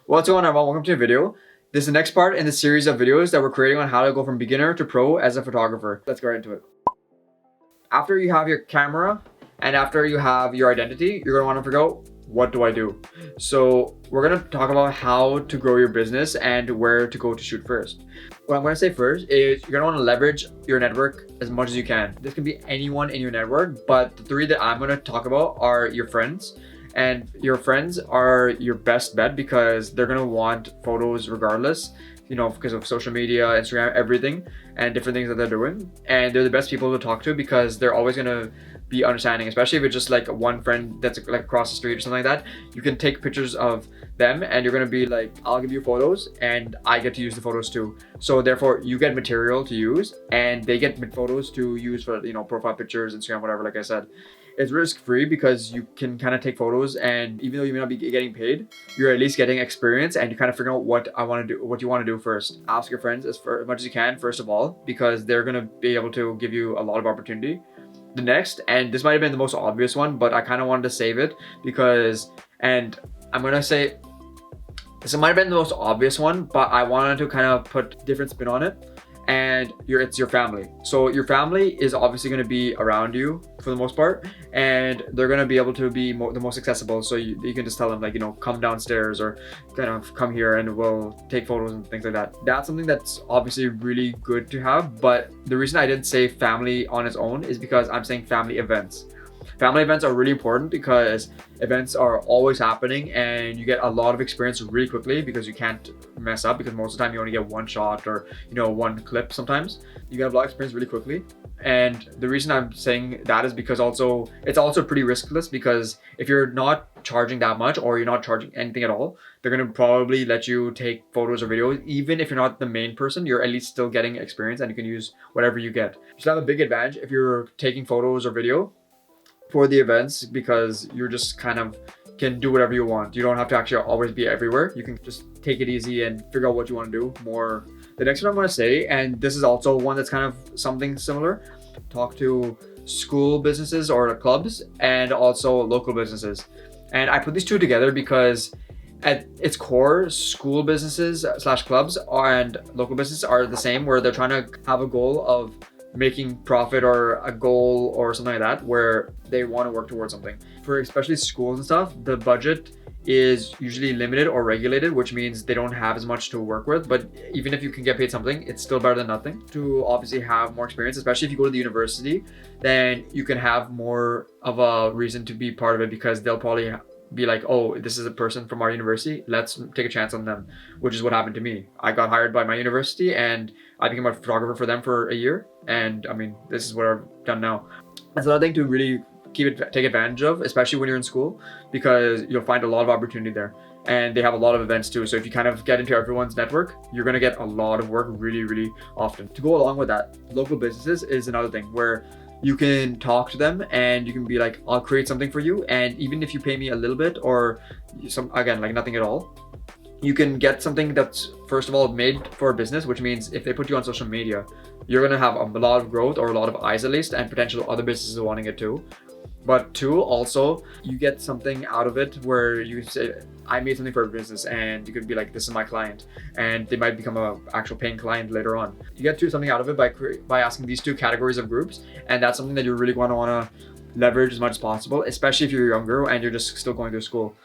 What's going on, everyone? Welcome to a video. This is the next part in the series of videos that we're creating on how to go from beginner to pro as a photographer. Let's go right into it. After you have your camera and after you have your identity, you're gonna want to figure out, what do I do? So we're gonna talk about how to grow your business and where to go to shoot first. What I'm gonna say first is you're gonna want to leverage your network as much as you can. This can be anyone in your network, but the three that I'm gonna talk about are your friends. And your friends are your best bet because they're gonna want photos regardless, you know, because of social media, Instagram, everything, and different things that they're doing. And they're the best people to talk to because they're always gonna be understanding, especially if it's just like one friend that's like across the street or something like that. You can take pictures of them and you're gonna be like, I'll give you photos and I get to use the photos too. So therefore you get material to use and they get photos to use for, you know, profile pictures, Instagram, whatever, like I said. It's risk-free because you can kind of take photos, and even though you may not be getting paid, you're at least getting experience and you kind of figure out what you want to do first. Ask your friends as much as you can, first of all, because they're going to be able to give you a lot of opportunity. The next, and this might have been the most obvious one, but I kind of wanted to save it because, and I'm going to say, this might have been the most obvious one, but I wanted to kind of put different spin on it. And it's your family. So your family is obviously going to be around you for the most part, and they're going to be able to be the most accessible. So you can just tell them, like, you know, come downstairs or kind of come here and we'll take photos and things like that. That's something that's obviously really good to have, but the reason I didn't say family on its own is because I'm saying family events. Family events are really important because events are always happening and you get a lot of experience really quickly because you can't mess up, because most of the time you only get one shot or, you know, one clip. Sometimes you get a lot of experience really quickly. And the reason I'm saying that is because it's also pretty riskless, because if you're not charging that much or you're not charging anything at all, they're going to probably let you take photos or videos. Even if you're not the main person, you're at least still getting experience and you can use whatever you get. You should have a big advantage if you're taking photos or video for the events, because you're just kind of can do whatever you want. You don't have to actually always be everywhere. You can just take it easy and figure out what you want to do more. The next one I'm going to say, and this is also one that's kind of something similar, talk to school businesses or clubs and also local businesses. And I put these two together because at its core, school businesses / clubs and local businesses are the same, where they're trying to have a goal of making profit or a goal or something like that, where they want to work towards something. For especially schools and stuff, the budget is usually limited or regulated, which means they don't have as much to work with. But even if you can get paid something, it's still better than nothing. To obviously have more experience, especially if you go to the university, then you can have more of a reason to be part of it, because they'll probably be like, oh, this is a person from our university, let's take a chance on them, which is what happened to me. I got hired by my university and I became a photographer for them for a year. And I mean, this is what I've done now. That's another thing to really take advantage of, especially when you're in school, because you'll find a lot of opportunity there. And they have a lot of events too. So if you kind of get into everyone's network, you're gonna get a lot of work really, really often. To go along with that, local businesses is another thing where you can talk to them and you can be like, I'll create something for you. And even if you pay me a little bit or again, like nothing at all, you can get something that's, first of all, made for a business, which means if they put you on social media, you're gonna have a lot of growth, or a lot of eyes at least, and potential other businesses wanting it too. But two, also, you get something out of it where you say, I made something for a business, and you could be like, this is my client, and they might become an actual paying client later on. You get something out of it by asking these two categories of groups, and that's something that you really want to leverage as much as possible, especially if you're younger and you're just still going through school.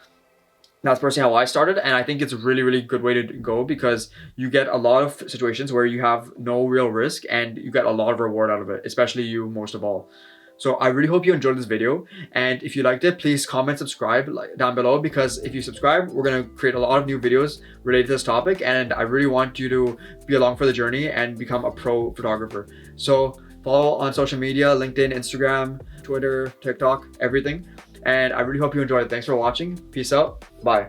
That's personally how I started, and I think it's a really, really good way to go, because you get a lot of situations where you have no real risk and you get a lot of reward out of it, especially you most of all. So I really hope you enjoyed this video, and if you liked it, please comment, subscribe down below, because if you subscribe, we're going to create a lot of new videos related to this topic, and I really want you to be along for the journey and become a pro photographer. So follow on social media, LinkedIn, Instagram, Twitter, TikTok, everything. And I really hope you enjoyed it. Thanks for watching. Peace out. Bye.